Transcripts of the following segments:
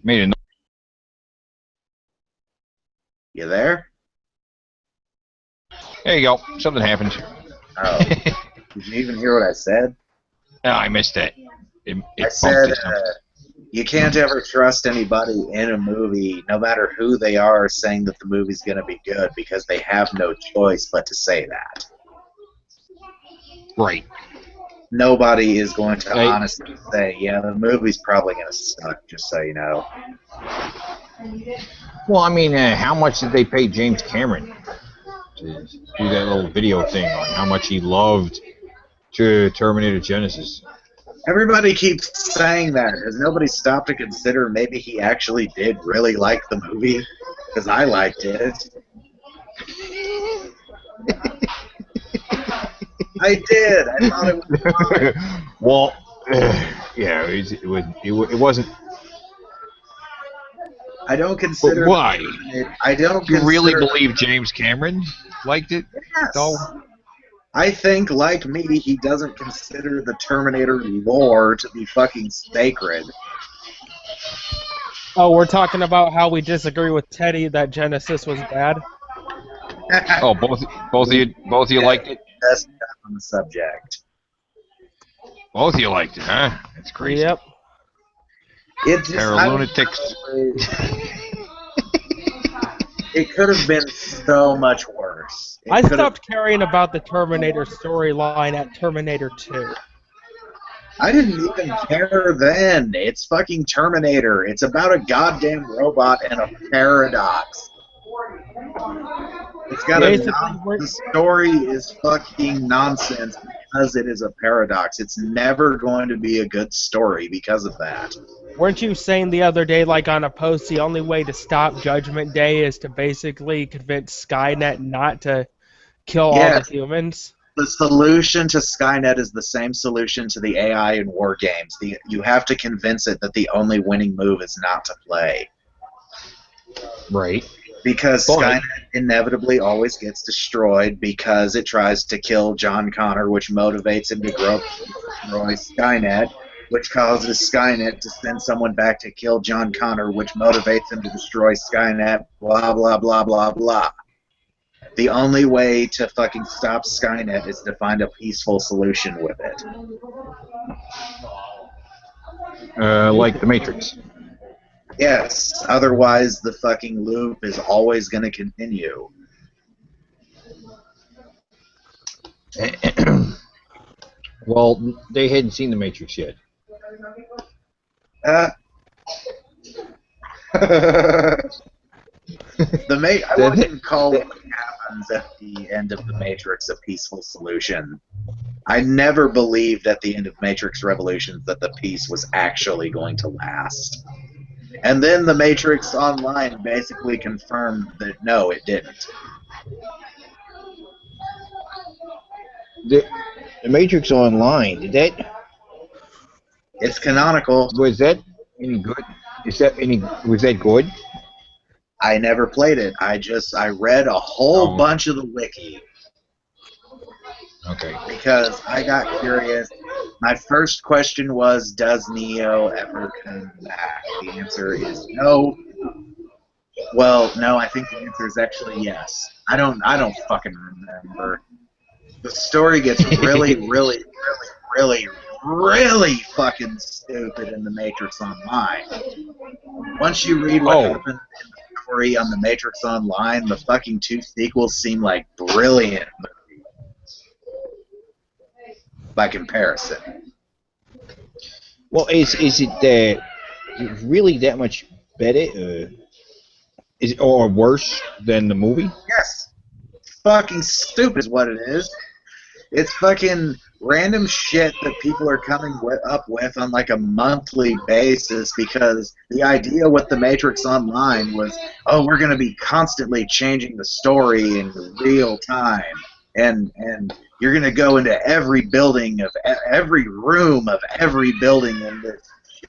Made a You there? There you go. Something happened. Oh, did you even hear what I said? Oh, I missed that. I It bumped said to something. you can't ever trust anybody in a movie, no matter who they are, saying that the movie's going to be good because they have no choice but to say that. Right. Nobody is going to I, honestly say, yeah, the movie's probably going to suck, just so you know. well, I mean, how much did they pay James Cameron to do that little video thing on how much he loved to Terminator Genesis? Everybody keeps saying that. Has nobody stopped to consider maybe he actually did really like the movie? Because I liked it. I did. I thought it was fine. well, yeah, it wasn't. I don't But consider the why? Terminator. I don't You really consider the believe James Cameron liked it, though? yes. I think, like me, he doesn't consider the Terminator lore to be fucking sacred. Oh, we're talking about how we disagree with Teddy that Genesis was bad. Oh, both of you liked it. Best on the subject. Both of you liked it, huh? That's crazy. Yep. It just, Pair of I don't lunatics. know. It could have been so much worse. I It could have. stopped caring about the Terminator storyline at Terminator 2. I didn't even care then. It's fucking Terminator. It's about a goddamn robot and a paradox. It's got a Basically, the story is fucking nonsense because it is a paradox. It's never going to be a good story because of that. weren't you saying the other day, like on a post, the only way to stop Judgment Day is to basically convince Skynet not to kill all the Yes, humans? the solution to Skynet is the same solution to the AI in war games. You have to convince it that the only winning move is not to play. Right. Because But Skynet inevitably always gets destroyed because it tries to kill John Connor, which motivates him to destroy Skynet, which causes Skynet to send someone back to kill John Connor, which motivates him to destroy Skynet, blah, blah, blah, blah, blah. The only way to fucking stop Skynet is to find a peaceful solution with it. like the Matrix. Yes, otherwise the fucking loop is always going to continue. Well, they hadn't seen the Matrix yet. Uh, I wouldn't call what happens at the end of the Matrix a peaceful solution. I never believed at the end of Matrix Revolutions that the peace was actually going to last. And then the Matrix Online basically confirmed that no, it didn't. The, the Matrix Online. Did that It's canonical. was that any good? Is that any? Was that good? I never played it. I read a whole Oh, bunch of the wiki okay. because I got curious. My first question was, does Neo ever come back? The answer is no. Well, no, I think the answer is actually yes. I don't fucking remember. The story gets really, really, really, really, really fucking stupid in the Matrix Online. Once you read what Oh, happened in the story on the Matrix Online, the fucking two sequels seem like brilliant movies by comparison. well, is it really that much better? Is it, or worse than the movie? Yes, fucking stupid is what it is. It's fucking random shit that people are coming up with on like a monthly basis because the idea with the Matrix Online was, oh, we're going to be constantly changing the story in real time, and you're going to go into every building of every room of every building in this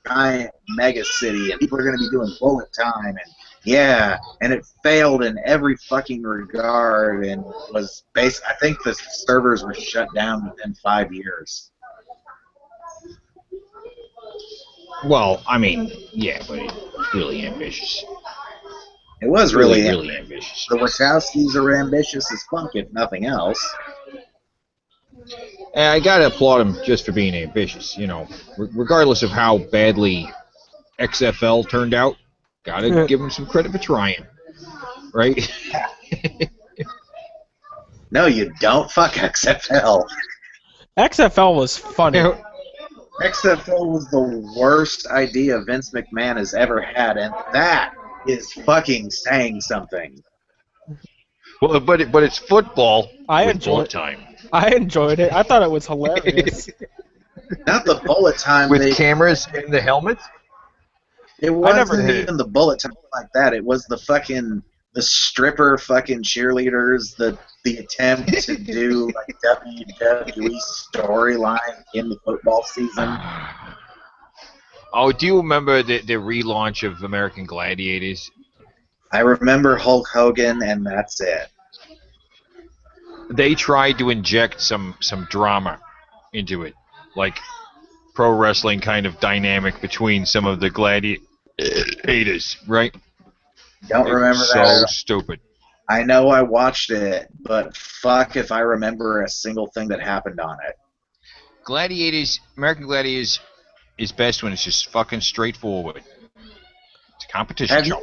giant mega city, and people are going to be doing bullet time and yeah, and it failed in every fucking regard and was based. I think the servers were shut down within 5 years. Well, I mean, yeah, but it's really ambitious. It was really ambitious. The Wachowskis are ambitious as fuck, if nothing else. And I gotta applaud him just for being ambitious. You know, regardless of how badly XFL turned out, gotta give him some credit for trying. Right? No, you don't. Fuck XFL. XFL was funny. XFL was the worst idea Vince McMahon has ever had, and that is fucking saying something. Well, but it's football. I with enjoyed bullet time. I enjoyed it. I thought it was hilarious. Not the bullet time. With cameras in the helmets? It wasn't even the bullet time like that. It was the stripper fucking cheerleaders, the attempt to do like WWE storyline in the football season. Oh, do you remember the relaunch of American Gladiators? I remember Hulk Hogan, and that's it. They tried to inject some drama into it, like pro wrestling kind of dynamic between some of the gladiators, right? Don't remember so that. So stupid. I know I watched it, but fuck if I remember a single thing that happened on it. American Gladiators is best when it's just fucking straightforward. It's a competition show.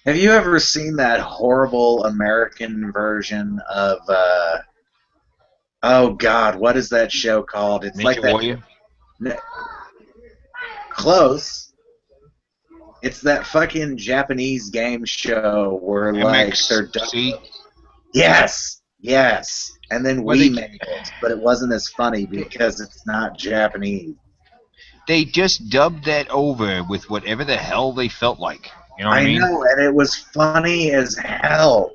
Have you ever seen that horrible American version of oh god, what is that show called? It's Ninja like that. Warrior? Close. It's that fucking Japanese game show where like they're Yes. And then we made it, but it wasn't as funny because it's not Japanese. They just dubbed that over with whatever the hell they felt like. You know what I mean? I know, and it was funny as hell.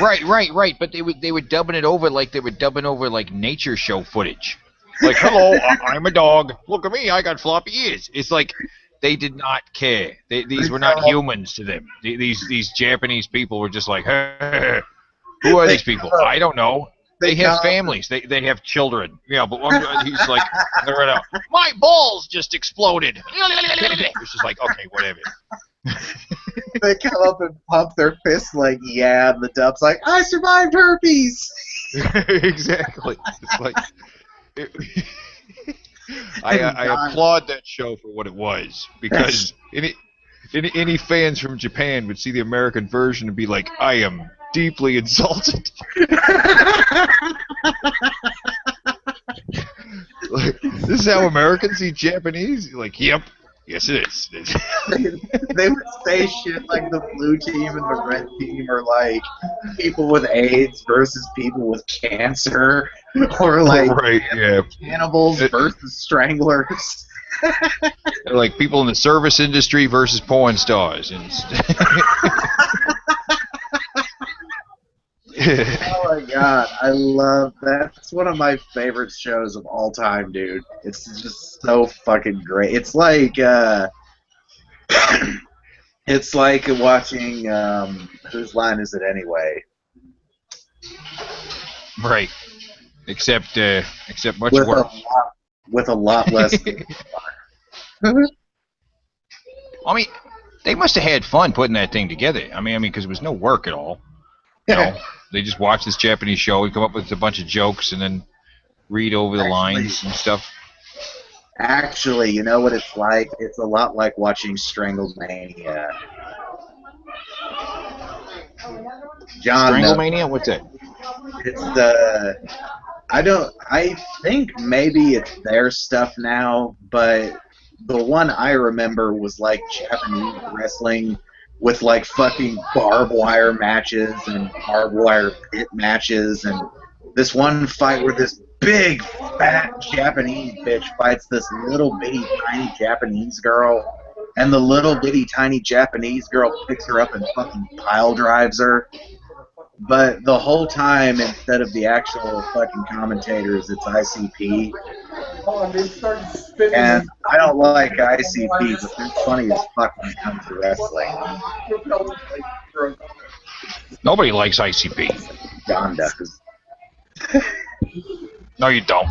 Right. But they were dubbing it over like they were dubbing over like nature show footage. Like, hello, I'm a dog. Look at me, I got floppy ears. It's like they did not care. These were not humans to them. These Japanese people were just like, hey, who are these people? I don't know. They have families. They have children. Yeah, but he's like, right out, my balls just exploded. It's just like, okay, whatever. They come up and pump their fists like, yeah, and the dub's like, I survived herpes. Exactly. It's like, I applaud that show for what it was, because any fans from Japan would see the American version and be like, I am deeply insulted. Like, this is how Americans see Japanese? Like, yep. Yes, it is. They would say shit like the blue team and the red team are like people with AIDS versus people with cancer, or like cannibals versus stranglers. They're like people in the service industry versus porn stars. Oh my god, I love that. It's one of my favorite shows of all time, dude. It's just so fucking great. It's like it's like watching Whose Line Is It Anyway? Right. Except much worse. With a lot less. I mean, they must have had fun putting that thing together. I mean, because it was no work at all. You know, they just watch this Japanese show and come up with a bunch of jokes and then read over the lines and stuff. Actually, you know what it's like? It's a lot like watching Stranglemania. John, Stranglemania? What's that? It's the... I think maybe it's their stuff now, but the one I remember was like Japanese wrestling with like fucking barbed wire matches and barbed wire pit matches, and this one fight where this big fat Japanese bitch fights this little bitty tiny Japanese girl, and the little bitty tiny Japanese girl picks her up and fucking pile drives her. But the whole time, instead of the actual fucking commentators, it's ICP. And I don't like ICP, but they're funny as fuck when it comes to wrestling. Nobody likes ICP. John does. No, you don't.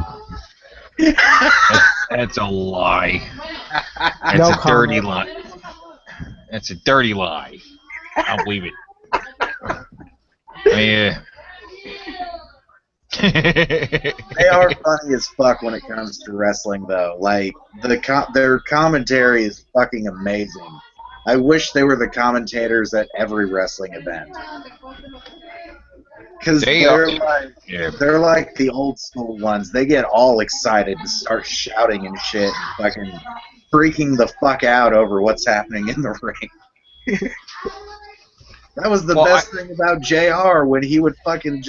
That's a lie. That's No a dirty comment. lie. That's a dirty lie. I don't believe it. They are funny as fuck when it comes to wrestling, though. Like their commentary is fucking amazing. I wish they were the commentators at every wrestling event because They are. Yeah. they're like the old school ones. They get all excited and start shouting and shit and fucking freaking the fuck out over what's happening in the ring. That was the best thing about JR when he would fucking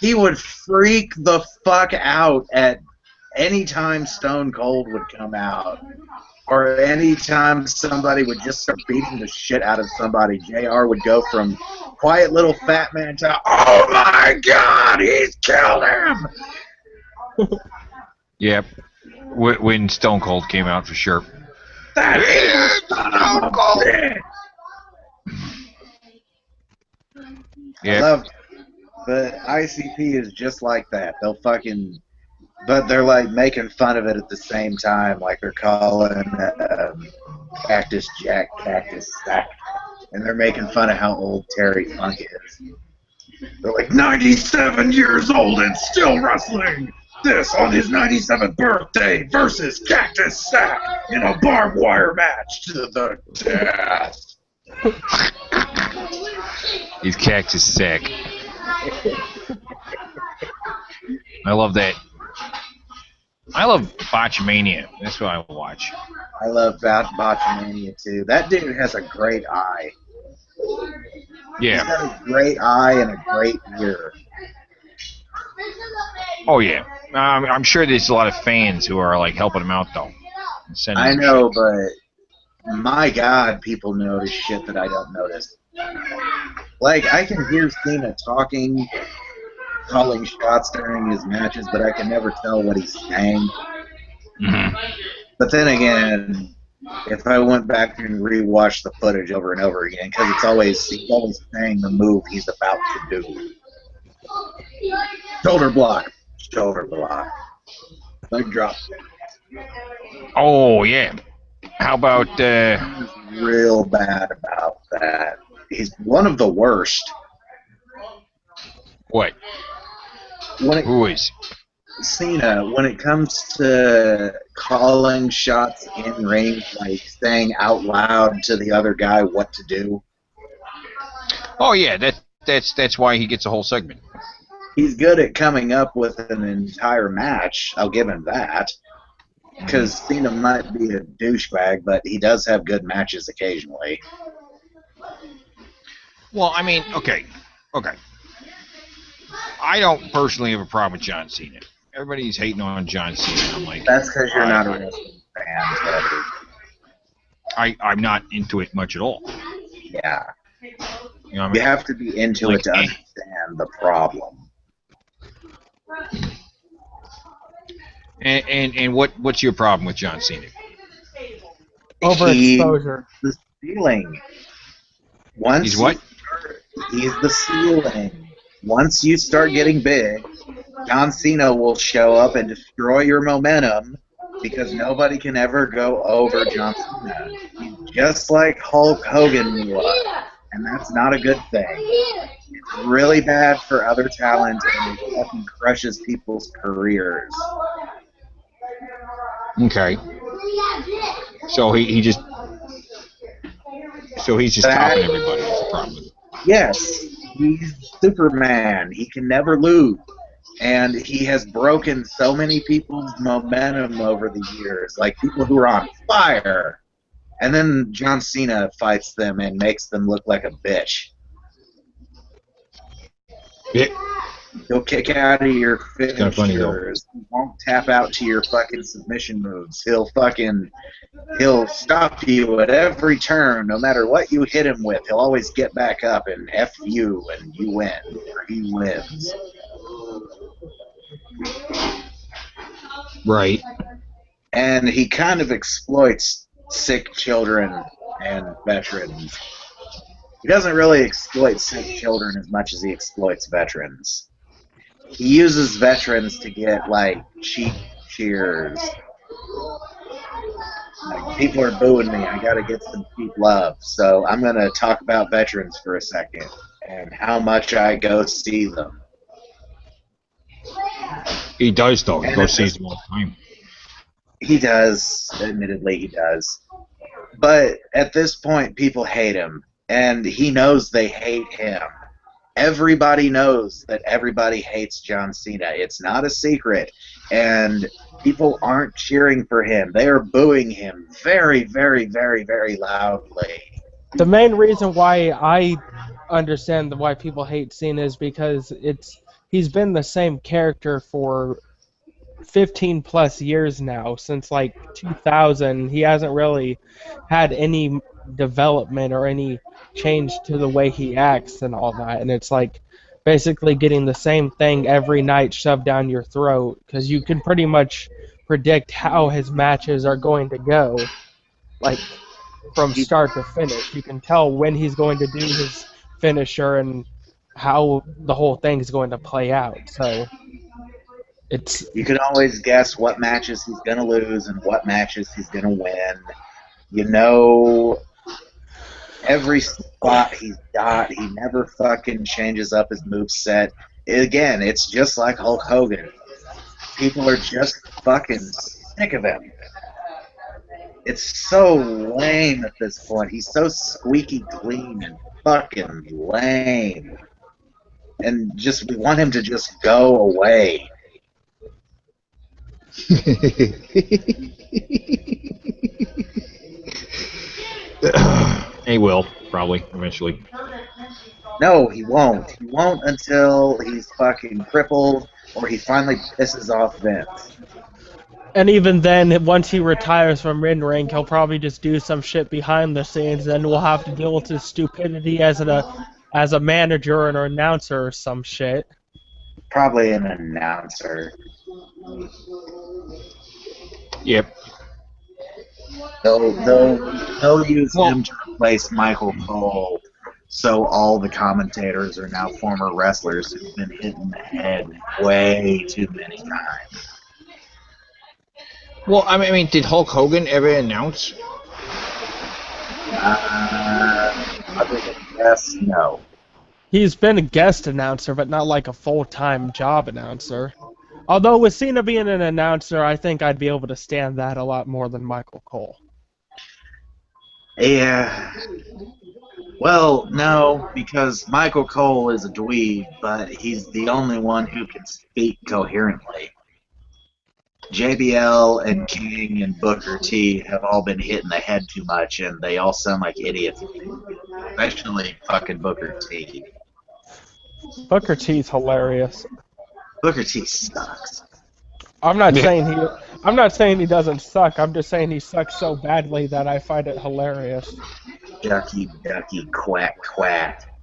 he would freak the fuck out at any time Stone Cold would come out. Or any time somebody would just start beating the shit out of somebody, JR would go from quiet little fat man to, oh my god, he's killed him! Yep. When Stone Cold came out, for sure. That is Stone Cold! Yeah. I love it. But ICP is just like that. They'll fucking... But they're like making fun of it at the same time, like they're calling Cactus Jack Cactus Sack, and they're making fun of how old Terry Funk is. They're like 97 years old and still wrestling. This on his 97th birthday versus Cactus Sack in a barbed wire match to the death. He's Cactus Sack. I love that. I love Botchamania. That's what I watch. I love Botchamania too. That dude has a great eye. Yeah. He's got a great eye and a great ear. Oh yeah. I'm sure there's a lot of fans who are like helping him out though. I know, but my God, people notice shit that I don't notice. Like I can hear Cena talking, calling shots during his matches, but I can never tell what he's saying. Mm-hmm. But then again, if I went back and rewatched the footage over and over again, because he's always saying the move he's about to do. Shoulder block, leg drop. Oh yeah. How about He's real bad about that. He's one of the worst. What? Who is? Cena, when it comes to calling shots in ring, like saying out loud to the other guy what to do. Oh yeah, that's why he gets a whole segment. He's good at coming up with an entire match. I'll give him that. Because Cena might be a douchebag, but he does have good matches occasionally. Well, I mean, okay. I don't personally have a problem with John Cena. Everybody's hating on John Cena. I'm like, that's because you're not a wrestling fan, buddy. I'm not into it much at all. Yeah. You know what I mean? You have to be into it to understand the problem. And what's your problem with John Cena? Overexposure. The ceiling. He's what? He's the ceiling. Once you start getting big, John Cena will show up and destroy your momentum because nobody can ever go over John Cena. He's just like Hulk Hogan was, and that's not a good thing. It's really bad for other talent, and it fucking crushes people's careers. Okay. So he's just topping everybody. That's the problem. Yes, he's Superman. He can never lose. And he has broken so many people's momentum over the years, like people who are on fire. And then John Cena fights them and makes them look like a bitch. Yeah. He'll kick out of your kinda funny, though. finishers. He won't tap out to your fucking submission moves. He'll stop you at every turn, no matter what you hit him with. He'll always get back up and F you, and you win, or he wins. Right. And he kind of exploits sick children and veterans. He doesn't really exploit sick children as much as he exploits veterans. He uses veterans to get, like, cheap cheers. Like, people are booing me. I gotta get some cheap love. So I'm gonna talk about veterans for a second and how much I go see them. He does though. He And goes it's sees just- them all the time. He does. Admittedly, he does. But at this point, people hate him, and he knows they hate him. Everybody knows that everybody hates John Cena. It's not a secret. And people aren't cheering for him. They are booing him very, very, very, very loudly. The main reason why I understand why people hate Cena is because he's been the same character for 15 plus years now, since like 2000. He hasn't really had any development or any change to the way he acts and all that, and it's like basically getting the same thing every night shoved down your throat, because you can pretty much predict how his matches are going to go, like from start to finish. You can tell when he's going to do his finisher and how the whole thing's going to play out. So You can always guess what matches he's going to lose and what matches he's going to win. You know every spot he's got. He never fucking changes up his moveset. Again, it's just like Hulk Hogan. People are just fucking sick of him. It's so lame at this point. He's so squeaky clean and fucking lame. And we want him to just go away. He will, probably, eventually. No, he won't. He won't until he's fucking crippled or he finally pisses off Vince. And even then, once he retires from ring, he'll probably just do some shit behind the scenes, and we'll have to deal with his stupidity as a manager or an announcer or some shit. Probably an announcer. Yep. They'll use him to replace Michael Cole, so all the commentators are now former wrestlers who've been hit in the head way too many times. Well, I mean, did Hulk Hogan ever announce? Other than yes, no. He's been a guest announcer, but not like a full-time job announcer. Although with Cena being an announcer, I think I'd be able to stand that a lot more than Michael Cole. Yeah. Well, no, because Michael Cole is a dweeb, but he's the only one who can speak coherently. JBL and King and Booker T have all been hit in the head too much, and they all sound like idiots. Especially fucking Booker T. Booker T's hilarious. Booker T sucks. I'm not saying he doesn't suck. I'm just saying he sucks so badly that I find it hilarious. Ducky, quack, quack.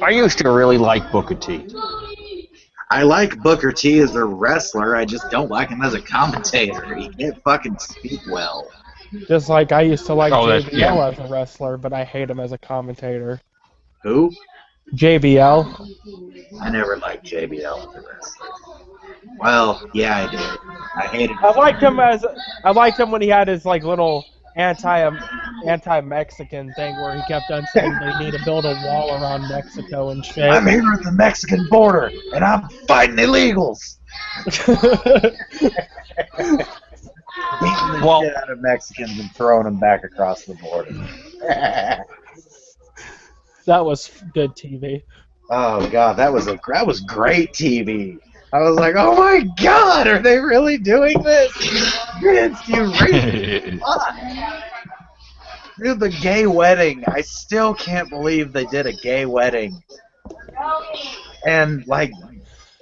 I used to really like Booker T. I like Booker T as a wrestler, I just don't like him as a commentator. He can't fucking speak well. Just like I used to like JBL yeah. as a wrestler, but I hate him as a commentator. Who? JBL. I never liked JBL as a wrestler. Well, yeah, I did. I hated him. I liked him when he had his like little anti-Mexican thing where he kept on saying they need to build a wall around Mexico and shit. I'm here at the Mexican border, and I'm fighting illegals. Beating the shit out of Mexicans and throwing them back across the border. That was good TV. Oh god, that was great TV. I was like, oh my god, are they really doing this? Vince, you racist fuck. Dude, the gay wedding. I still can't believe they did a gay wedding. And like,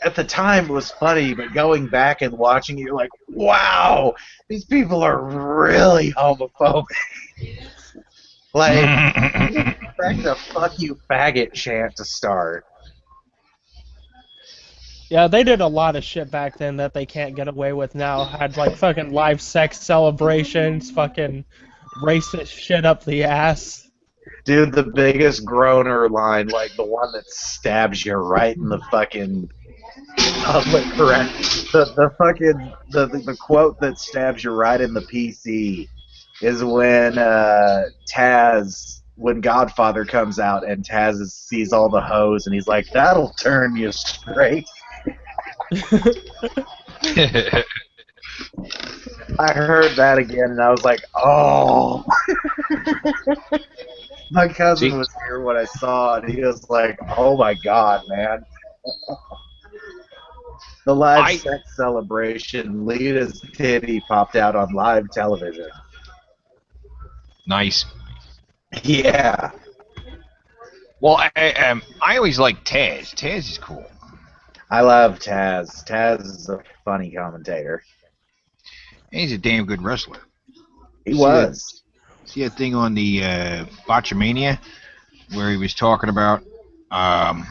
at the time it was funny, but going back and watching it, you're like, wow, these people are really homophobic. Like, expect a fuck you faggot chant to start. Yeah, they did a lot of shit back then that they can't get away with now. Had like fucking live sex celebrations, fucking racist shit up the ass. Dude, the biggest groaner line, like the one that stabs you right in the fucking Public correct. The fucking the quote that stabs you right in the PC is when when Godfather comes out and sees all the hoes and he's like, "That'll turn you straight." I heard that again and I was like, "Oh." My cousin was here when I saw it. He was like, "Oh my god, man." The live sex celebration, Lita's titty popped out on live television. Nice. Yeah. Well, I always like Taz. Taz is cool. I love Taz. Taz is a funny commentator. He's a damn good wrestler. He was. See that thing on the Botchamania where he was talking about? I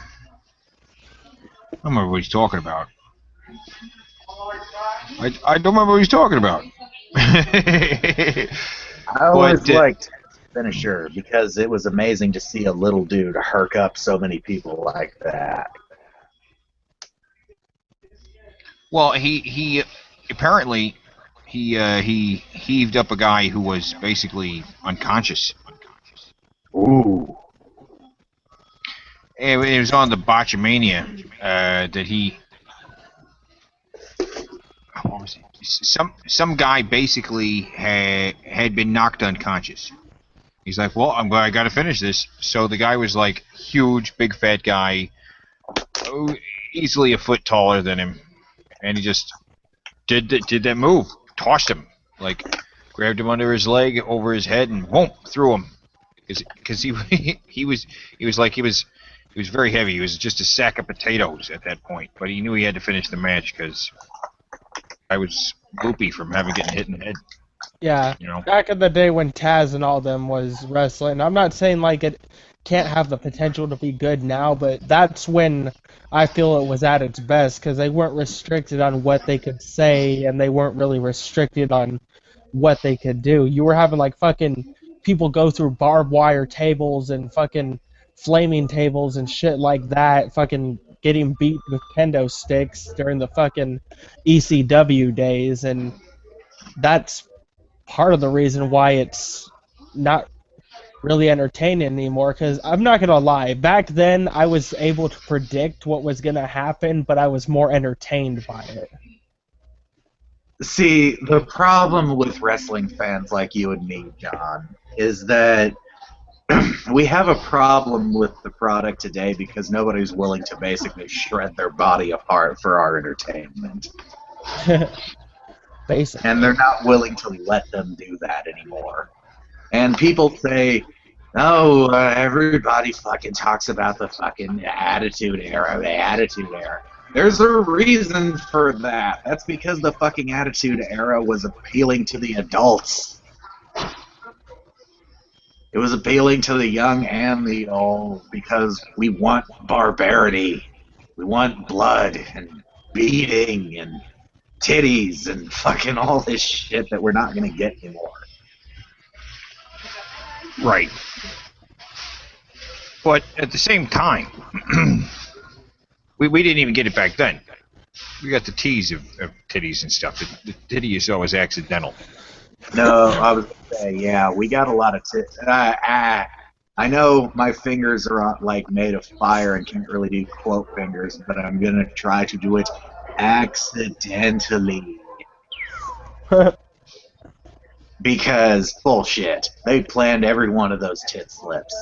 don't remember what he's talking about. I don't remember what he's talking about. I always liked finisher because it was amazing to see a little dude herk up so many people like that. Well, he apparently he heaved up a guy who was basically unconscious. Ooh. It was on the Botchamania that he. What was it? Some guy basically had been knocked unconscious. He's like, well, I got to finish this. So the guy was like huge, big, fat guy, easily a foot taller than him, and he just did that move, tossed him, like grabbed him under his leg, over his head, and boom, threw him. Because he was very heavy. He was just a sack of potatoes at that point, but he knew he had to finish the match because I was loopy from having getting hit in the head. Yeah, you know? Back in the day when Taz and all them was wrestling, I'm not saying like it can't have the potential to be good now, but that's when I feel it was at its best because they weren't restricted on what they could say and they weren't really restricted on what they could do. You were having like fucking people go through barbed wire tables and fucking flaming tables and shit like that, fucking getting beat with kendo sticks during the fucking ECW days, and that's part of the reason why it's not really entertaining anymore, because I'm not gonna lie, back then I was able to predict what was gonna happen, but I was more entertained by it. See, the problem with wrestling fans like you and me, John, is that we have a problem with the product today because nobody's willing to basically shred their body apart for our entertainment. Basically. And they're not willing to let them do that anymore. And people say, oh, everybody fucking talks about the fucking Attitude Era, the Attitude Era. There's a reason for that. That's because the fucking Attitude Era was appealing to the adults. It was appealing to the young and the old because we want barbarity. We want blood and beating and titties and fucking all this shit that we're not going to get anymore. Right. But at the same time, we didn't even get it back then. We got the tease of titties and stuff. The titty is always accidental. No, I was going to say, yeah, we got a lot of titties. I know my fingers are like made of fire and can't really do quote fingers, but I'm going to try to do it accidentally. Because bullshit. They planned every one of those tit slips.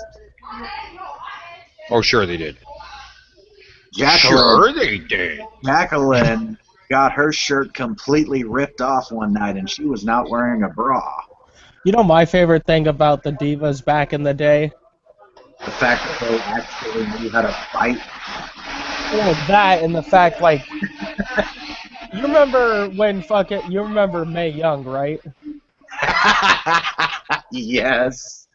Oh, sure they did. Jacqueline, Sure they did. Jacqueline got her shirt completely ripped off one night, and she was not wearing a bra. You know my favorite thing about the Divas back in the day? The fact that they actually knew how to fight. Well, that and the fact, like, you remember you remember Mae Young, right? Yes.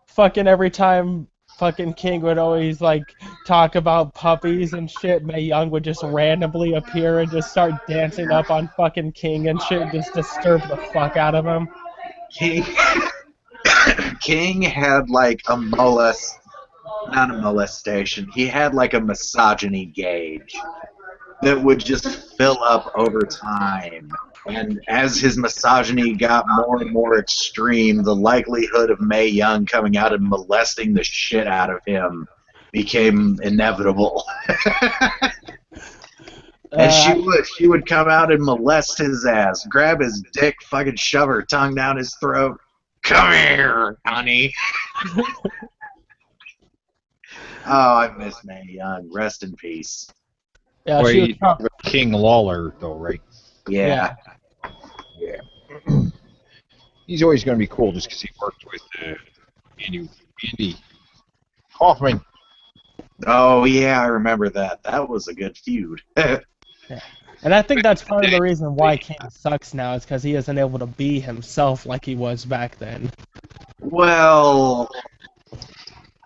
Fucking every time fucking King would always, like, talk about puppies and shit, Mae Young would just randomly appear and just start dancing up on fucking King and shit, just disturb the fuck out of him. King had, like, not a molestation, he had, like, a misogyny gauge. that would just fill up over time. And as his misogyny got more and more extreme, the likelihood of Mae Young coming out and molesting the shit out of him became inevitable. And she would come out and molest his ass, grab his dick, fucking shove her tongue down his throat. Come here, honey. Oh, I miss Mae Young. Rest in peace. Yeah, Well, she was you talk about King Lawler, though, right? Yeah. Yeah. He's always going to be cool just because he worked with Andy Kaufman. Oh, yeah, I remember that. That was a good feud. And I think that's part of the reason why King sucks now, is because he isn't able to be himself like he was back then. Well,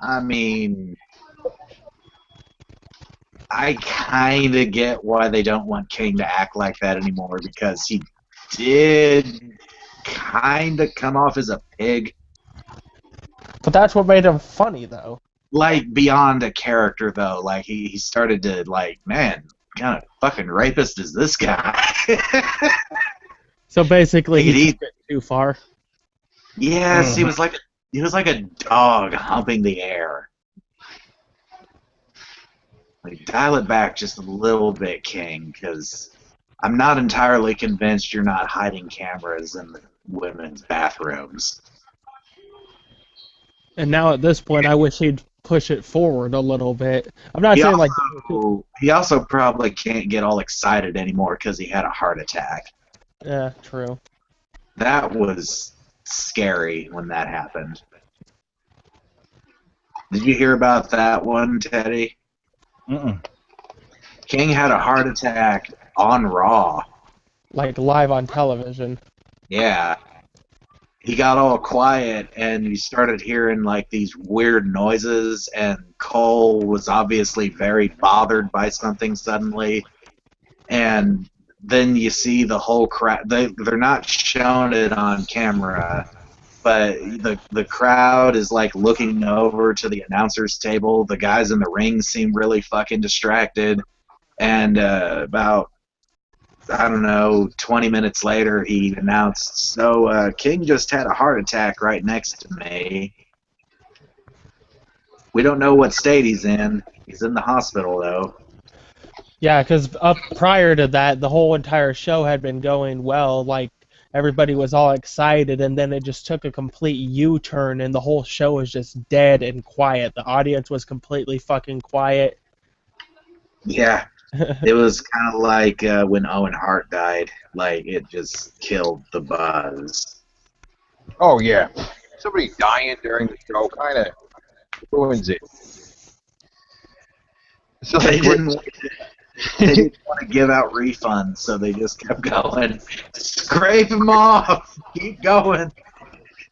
I mean, I kind of get why they don't want King to act like that anymore, because he did kind of come off as a pig. But that's what made him funny, though. Like, beyond a character, though. Like, he started to, like, man, what kind of fucking rapist is this guy? So basically, he He- took it too far. Yes, he was like a dog humping the air. Like, dial it back just a little bit, King, because I'm not entirely convinced you're not hiding cameras in the women's bathrooms. And now at this point, I wish he'd push it forward a little bit. I'm not He saying like he also probably can't get all excited anymore because he had a heart attack. yeah, true. That was scary when that happened. Did you hear about that one, Teddy? Mm-mm. King had a heart attack on Raw. Like live on television. Yeah. He got all quiet and you started hearing like these weird noises, and Cole was obviously very bothered by something suddenly. And then you see the whole crowd. They're not showing it on camera, but the crowd is like looking over to the announcer's table. The guys in the ring seem really fucking distracted. And about, I don't know, 20 minutes later, he announced, so King just had a heart attack right next to me. We don't know what state he's in. He's in the hospital, though. Yeah, because up prior to that, the whole entire show had been going well. Like everybody was all excited, and then it just took a complete U-turn, and the whole show was just dead and quiet. The audience was completely fucking quiet. Yeah. It was kind of like when Owen Hart died. Like, it just killed the buzz. Oh, yeah. Somebody dying during the show kind of ruins it. So They didn't want to give out refunds, so they just kept going. Scrape them off. Keep going.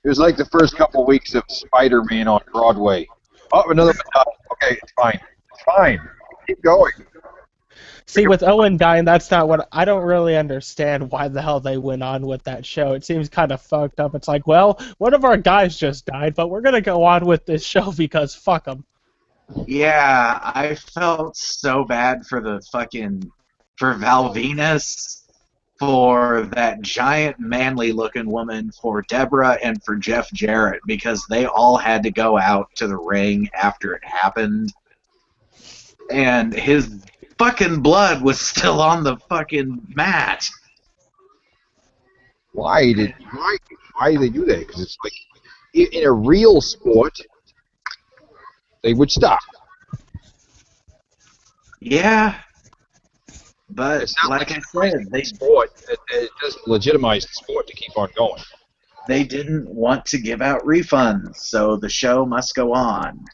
It was like the first couple weeks of Spider-Man on Broadway. Oh, another one. Okay, it's fine. It's fine. Keep going. See, with Owen dying, that's not what I don't really understand why the hell they went on with that show. It seems kind of fucked up. It's like, well, one of our guys just died, but we're gonna go on with this show because fuck them. Yeah, I felt so bad for for Val Venus, for that giant manly-looking woman, for Deborah, and for Jeff Jarrett, because they all had to go out to the ring after it happened, and his fucking blood was still on the fucking mat. Why did they do that? Because it's like in a real sport, they would stop. Yeah, but It's not like I said, sport. It doesn't legitimize the sport to keep on going. they didn't want to give out refunds, so the show must go on.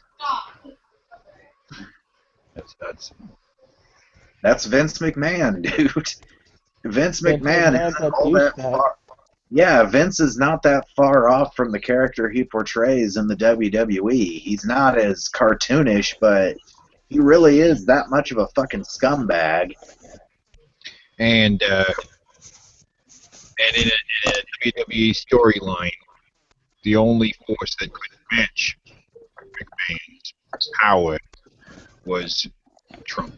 That's Vince McMahon, dude. Vince McMahon isn't all that far. Yeah, Vince is not that far off from the character he portrays in the WWE. He's not as cartoonish, but he really is that much of a fucking scumbag. And in a WWE storyline, the only force that could match McMahon's power was Trump.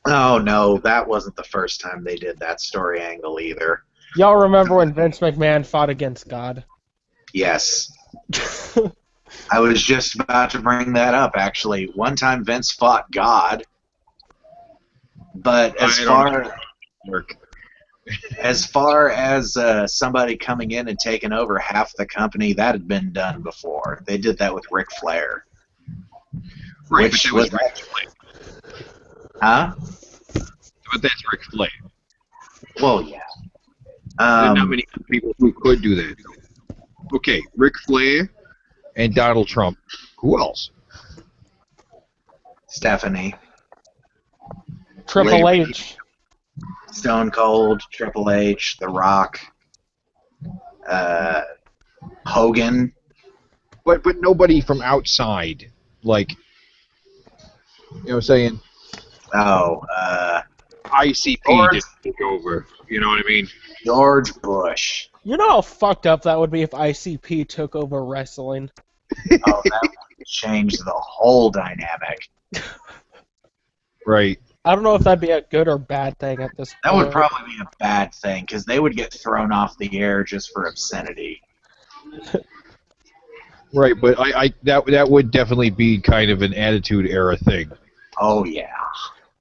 Oh no, that wasn't the first time they did that story angle either. Y'all remember when Vince McMahon fought against God? Yes. I was just about to bring that up, actually. One time Vince fought God, but as far as somebody coming in and taking over half the company, that had been done before. They did that with Ric Flair. Right, Which but that was was- Ric Flair. Huh? But that's Ric Flair. Well, yeah. There are not many people who could do that. Okay, Ric Flair and Donald Trump. Who else? Stephanie, Triple Lady- H. Stone Cold, Triple H, The Rock, Hogan. But nobody from outside. Like, you know what I'm saying? Oh, ICP George- didn't take over. You know what I mean? George Bush. You know how fucked up that would be if ICP took over wrestling? Oh, that would change the whole dynamic. Right. I don't know if that'd be a good or bad thing at this point. That would probably be a bad thing, because they would get thrown off the air just for obscenity. Right, but that would definitely be kind of an attitude era thing. Oh, yeah.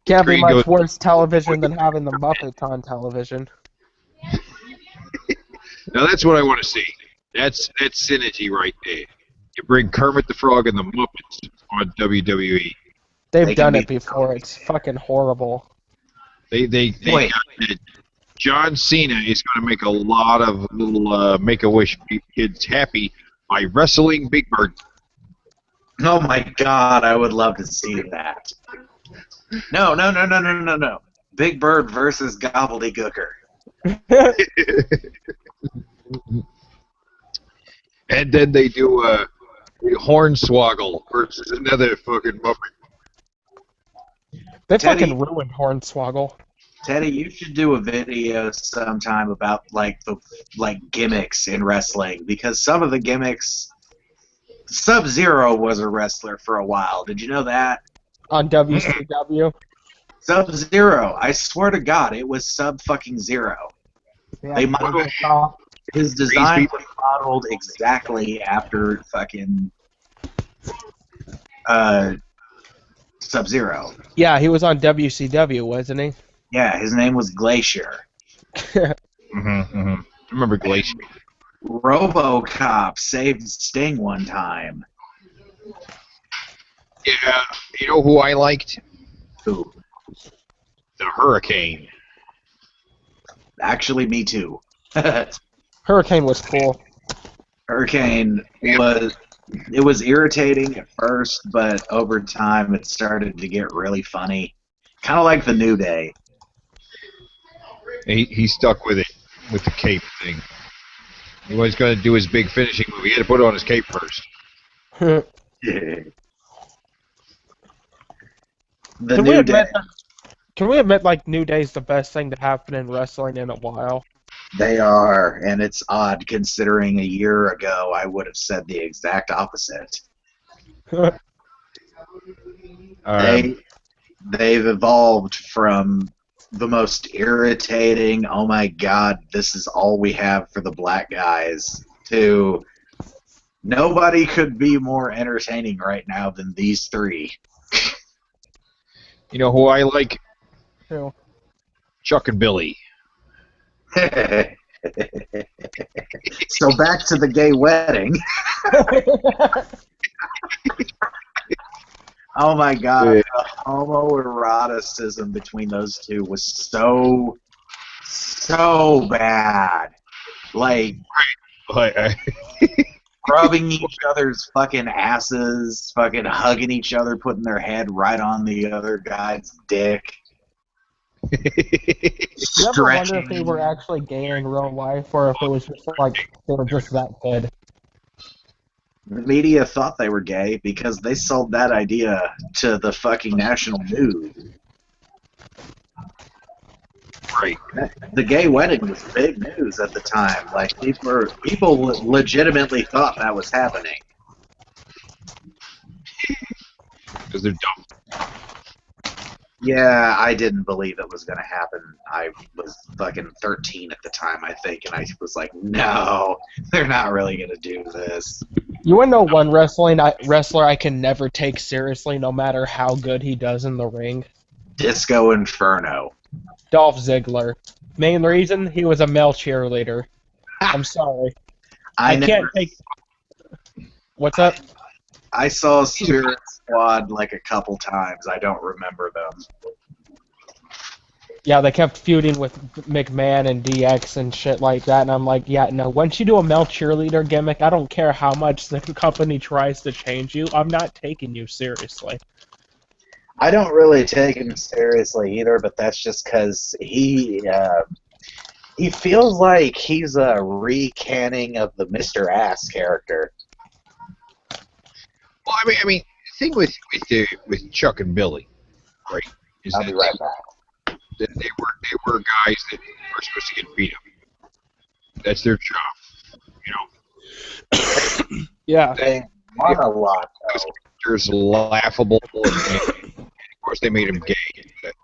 Can't be Screen much goes- worse television than having the Muppets on television. Now that's what I want to see. That's synergy right there. You bring Kermit the Frog and the Muppets on WWE. They've They done can it be- before. It's fucking horrible. They Wait. got that. John Cena is going to make a lot of little Make-A-Wish kids happy by wrestling Big Bird. Oh, my God, I would love to see that. No. Big Bird versus Gobbledygooker. And then they do Hornswoggle versus another fucking Muppet. They Teddy- fucking ruined Hornswoggle. Teddy, you should do a video sometime about the gimmicks in wrestling, because some of the gimmicks. Sub-Zero was a wrestler for a while. Did you know that? On WCW. Sub-Zero. I swear to God, it was Sub-fucking-Zero. They modeled his design was modeled exactly after fucking Sub-Zero. Yeah, he was on WCW, wasn't he? Yeah, his name was Glacier. I remember Glacier. RoboCop saved Sting one time. Yeah, you know who I liked? Who? The Hurricane. Actually, me too. Hurricane was cool. Hurricane was irritating at first, but over time it started to get really funny. Kind of like the New Day. He stuck with it, with the cape thing. He was going to do his big finishing move. He had to put on his cape first. The Can we New Day. admit like New Day's the best thing to happen in wrestling in a while? They are, and it's odd considering a year ago I would have said the exact opposite. They've evolved from the most irritating, oh my God, this is all we have for the black guys, to nobody could be more entertaining right now than these three. You know who I like? Who? Chuck and Billy. So back to the gay wedding. Oh my God, the homoeroticism between those two was so bad. Like, rubbing each other's fucking asses, fucking hugging each other, putting their head right on the other guy's dick. You ever wonder if they were actually gay in real life, or if it was just like they were just that good? The media thought they were gay because they sold that idea to the fucking national news. Right. The gay wedding was big news at the time. Like, people legitimately thought that was happening. Because they're dumb. Yeah, I didn't believe it was going to happen. I was fucking 13 at the time, I think, and I was like, no, they're not really going to do this. You wanna know one wrestler I can never take seriously, no matter how good he does in the ring? Disco Inferno. Dolph Ziggler. Main reason, he was a male cheerleader. I'm sorry. I can't take... What's up? I saw Spirit Squad like a couple times. I don't remember them. Yeah, they kept feuding with McMahon and DX and shit like that, and I'm like, yeah, no, once you do a male cheerleader gimmick, I don't care how much the company tries to change you, I'm not taking you seriously. I don't really take him seriously either, but that's just because he feels like he's a recanning of the Mr. Ass character. Well, I mean, the thing with Chuck and Billy, right? Is I'll be right back. That they were guys that were supposed to get beat up. That's their job, you know. Yeah. They won a lot, though. There's laughable, and of course they made him gay. That's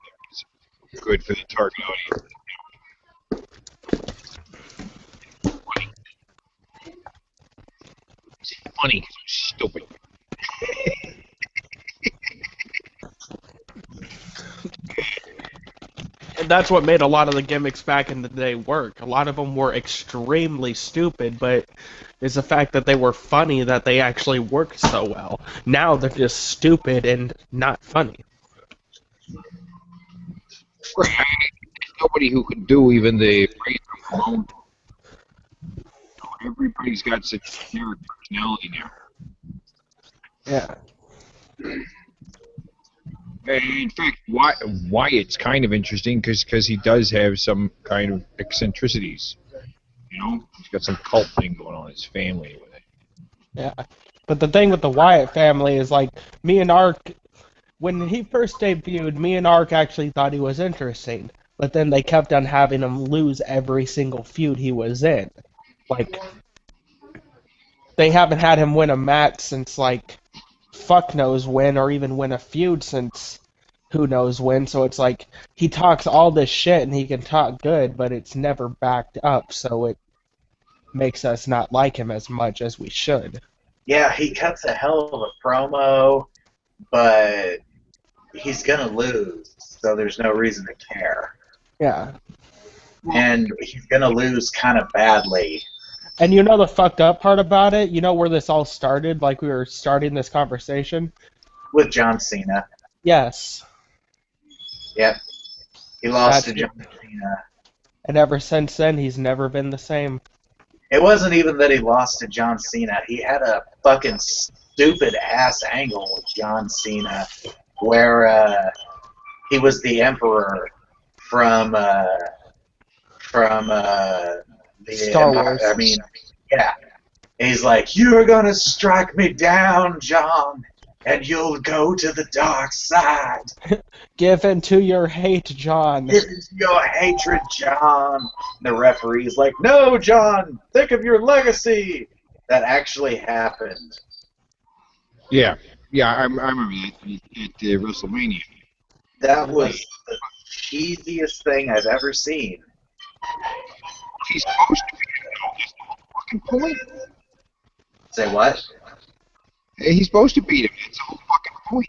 good for the target audience. It's funny because I'm stupid. And that's what made a lot of the gimmicks back in the day work. A lot of them were extremely stupid, but it's the fact that they were funny that they actually worked so well. Now they're just stupid and not funny. Right. There's nobody who can do even the razor alone. Everybody's got such a generic personality now. Yeah. In fact, Wyatt's kind of interesting because he does have some kind of eccentricities. You know, he's got some cult thing going on in his family with it. Yeah. But the thing with the Wyatt family is, like, me and Ark, when he first debuted, me and Ark actually thought he was interesting. But then they kept on having him lose every single feud he was in. Like, they haven't had him win a match since, like, fuck knows when, or even win a feud since who knows when. So it's like, he talks all this shit and he can talk good, but it's never backed up, so it makes us not like him as much as we should. Yeah, he cuts a hell of a promo, but he's gonna lose, so there's no reason to care. Yeah. And he's gonna lose kind of badly. And you know the fucked up part about it? You know where this all started, like we were starting this conversation? With John Cena. Yes. Yep. He lost to John Cena. And ever since then, he's never been the same. It wasn't even that he lost to John Cena. He had a fucking stupid ass angle with John Cena where he was the Emperor from the Star Empire. Wars. I mean, yeah. And he's like, "You're gonna strike me down, John, and you'll go to the dark side. Give in to your hate, John." This is your hatred, John." And the referee's like, "No, John, think of your legacy." That actually happened. Yeah, I remember that at WrestleMania. That was the cheesiest thing I've ever seen. He's supposed to be. That's the whole fucking point. Say what? He's supposed to beat him. That's the whole fucking point.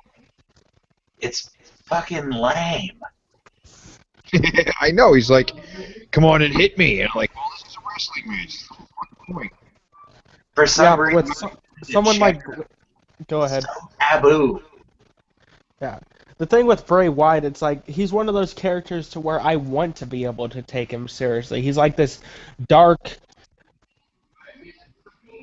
It's fucking lame. I know. He's like, "Come on and hit me," and I'm like, "Well, this is a wrestling match. That's the whole fucking point." For some Yeah, reason, with someone like... Go ahead. so taboo. Yeah. The thing with Bray Wyatt, it's like, he's one of those characters to where I want to be able to take him seriously. He's like this dark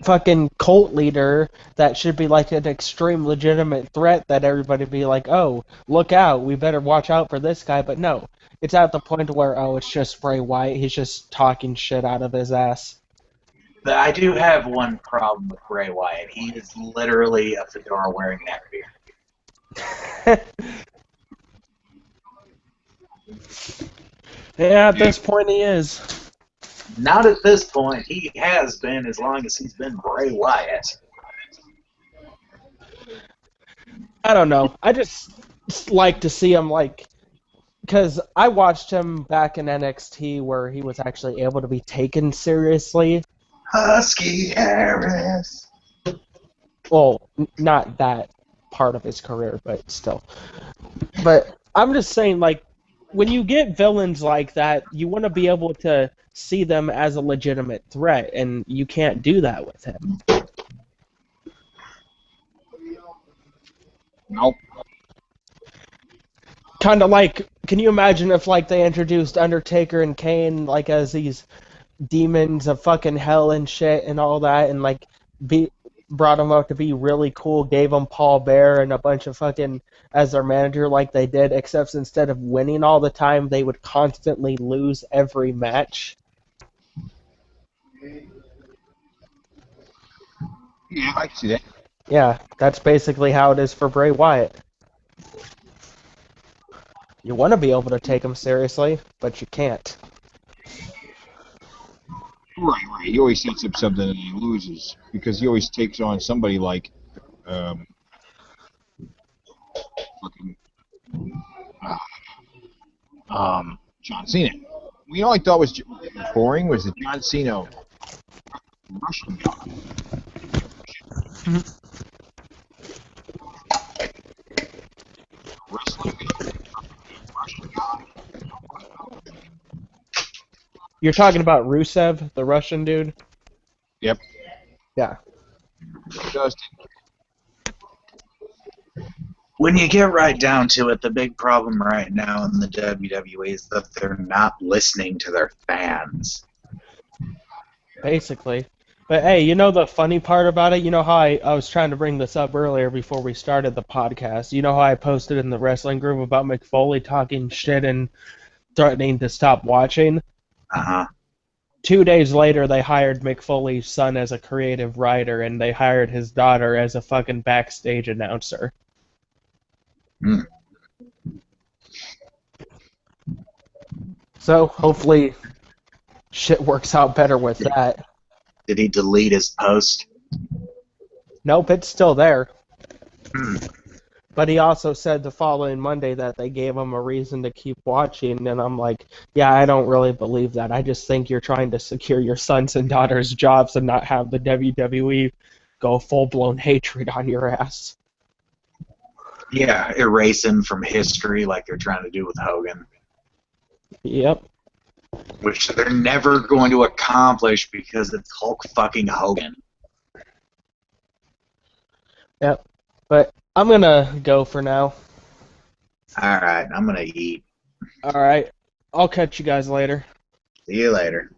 fucking cult leader that should be like an extreme legitimate threat that everybody be like, "Oh, look out, we better watch out for this guy." But no, it's at the point where, oh, it's just Bray Wyatt, he's just talking shit out of his ass. But I do have one problem with Bray Wyatt. He is literally a fedora wearing neckbeard. Yeah, at this point he is. Not at this point. He has been as long as he's been Bray Wyatt. I don't know. I just like to see him, like, because I watched him back in NXT where he was actually able to be taken seriously. Husky Harris. Well, not that part of his career, but still. But I'm just saying, like, when you get villains like that, you want to be able to see them as a legitimate threat, and you can't do that with him. Nope. Kind of like, can you imagine if, like, they introduced Undertaker and Kane, like, as these demons of fucking hell and shit and all that, and, like, brought them up to be really cool, gave them Paul Bear and a bunch of fucking as their manager like they did, except instead of winning all the time, they would constantly lose every match. Yeah, I can see that. Yeah, that's basically how it is for Bray Wyatt. You want to be able to take him seriously, but you can't. Right. He always sets up something and he loses because he always takes on somebody like, fucking, John Cena. You know, I thought was boring was the John Cena Russian guy. Wrestling Russian guy. You're talking about Rusev, the Russian dude? Yep. Yeah. Justin. When you get right down to it, the big problem right now in the WWE is that they're not listening to their fans. Basically. But hey, you know the funny part about it? You know how I was trying to bring this up earlier before we started the podcast. You know how I posted in the wrestling group about McFoley talking shit and threatening to stop watching? Uh-huh. 2 days later, they hired McFoley's son as a creative writer, and they hired his daughter as a fucking backstage announcer. Hmm. So, hopefully, shit works out better with that. Did he delete his post? Nope, it's still there. Hmm. But he also said the following Monday that they gave him a reason to keep watching, and I'm like, yeah, I don't really believe that. I just think you're trying to secure your sons and daughters' jobs and not have the WWE go full-blown hatred on your ass. Yeah, erase him from history like they're trying to do with Hogan. Yep. Which they're never going to accomplish because it's Hulk fucking Hogan. Yep. But I'm going to go for now. Alright, I'm gonna eat. Alright. I'll catch you guys later. See you later.